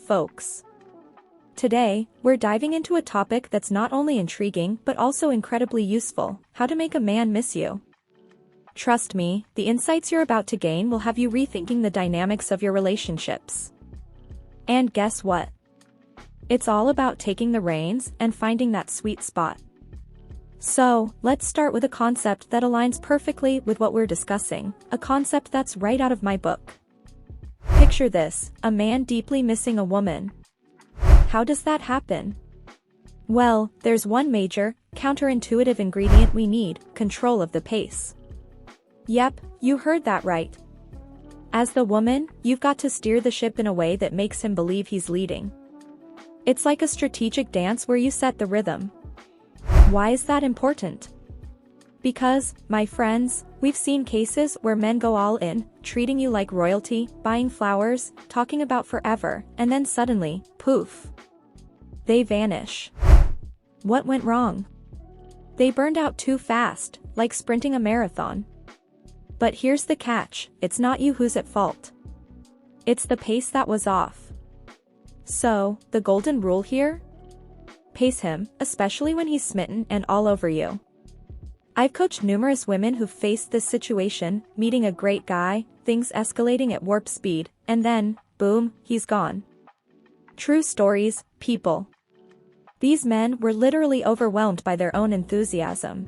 folks. Today, we're diving into a topic that's not only intriguing but also incredibly useful: how to make a man miss you. Trust me, the insights you're about to gain will have you rethinking the dynamics of your relationships. And guess what? It's all about taking the reins and finding that sweet spot. So, let's start with a concept that aligns perfectly with what we're discussing, a concept that's right out of my book. Picture this: a man deeply missing a woman. How does that happen? Well, there's one major, counterintuitive ingredient we need: control of the pace. Yep, you heard that right. As the woman, you've got to steer the ship in a way that makes him believe he's leading. It's like a strategic dance where you set the rhythm. Why is that important? Because, my friends, we've seen cases where men go all in, treating you like royalty, buying flowers, talking about forever, and then suddenly, poof. They vanish. What went wrong? They burned out too fast, like sprinting a marathon. But here's the catch: it's not you who's at fault. It's the pace that was off. So, the golden rule here? Pace him, especially when he's smitten and all over you. I've coached numerous women who've faced this situation, meeting a great guy, things escalating at warp speed, and then, boom, he's gone. True stories, people. These men were literally overwhelmed by their own enthusiasm.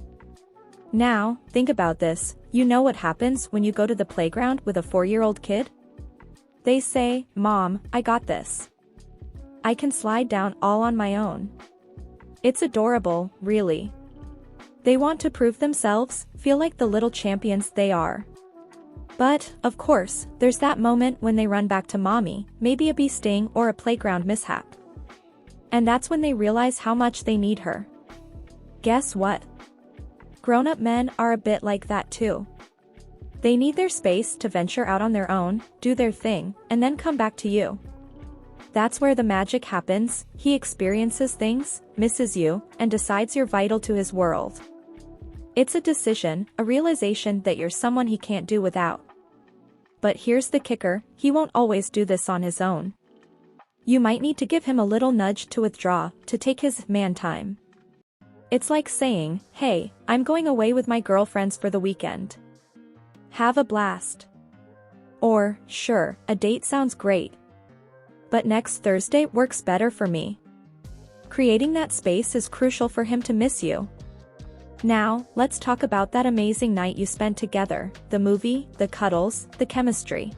Now, think about this: you know what happens when you go to the playground with a 4-year-old kid? They say, "Mom, I got this. I can slide down all on my own." It's adorable, really. They want to prove themselves, feel like the little champions they are. But, of course, there's that moment when they run back to mommy, maybe a bee sting or a playground mishap. And that's when they realize how much they need her. Guess what? Grown-up men are a bit like that too. They need their space to venture out on their own, do their thing, and then come back to you. That's where the magic happens: he experiences things, misses you, and decides you're vital to his world. It's a decision, a realization that you're someone he can't do without. But here's the kicker: he won't always do this on his own. You might need to give him a little nudge to withdraw, to take his man time. It's like saying, "Hey, I'm going away with my girlfriends for the weekend. Have a blast." Or, "Sure, a date sounds great, but next Thursday works better for me." Creating that space is crucial for him to miss you. Now, let's talk about that amazing night you spent together: the movie, the cuddles, the chemistry.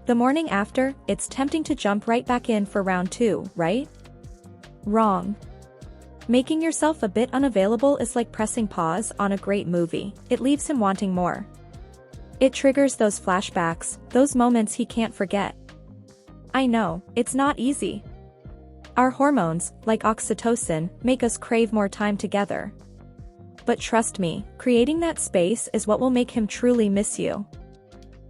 The morning after, it's tempting to jump right back in for round 2, right? Wrong. Making yourself a bit unavailable is like pressing pause on a great movie: it leaves him wanting more. It triggers those flashbacks, those moments he can't forget. I know, it's not easy. Our hormones, like oxytocin, make us crave more time together. But trust me, creating that space is what will make him truly miss you.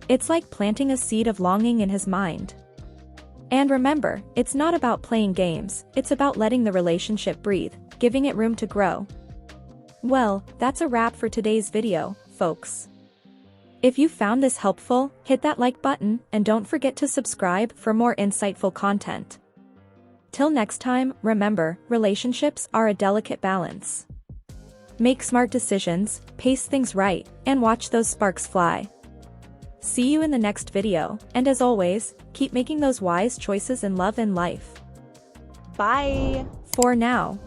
It's like planting a seed of longing in his mind. And remember, it's not about playing games, it's about letting the relationship breathe, giving it room to grow. Well, that's a wrap for today's video, folks. If you found this helpful, hit that like button, and don't forget to subscribe for more insightful content. Till next time, remember, relationships are a delicate balance. Make smart decisions, pace things right, and watch those sparks fly. See you in the next video, and as always, keep making those wise choices in love and life. Bye! For now.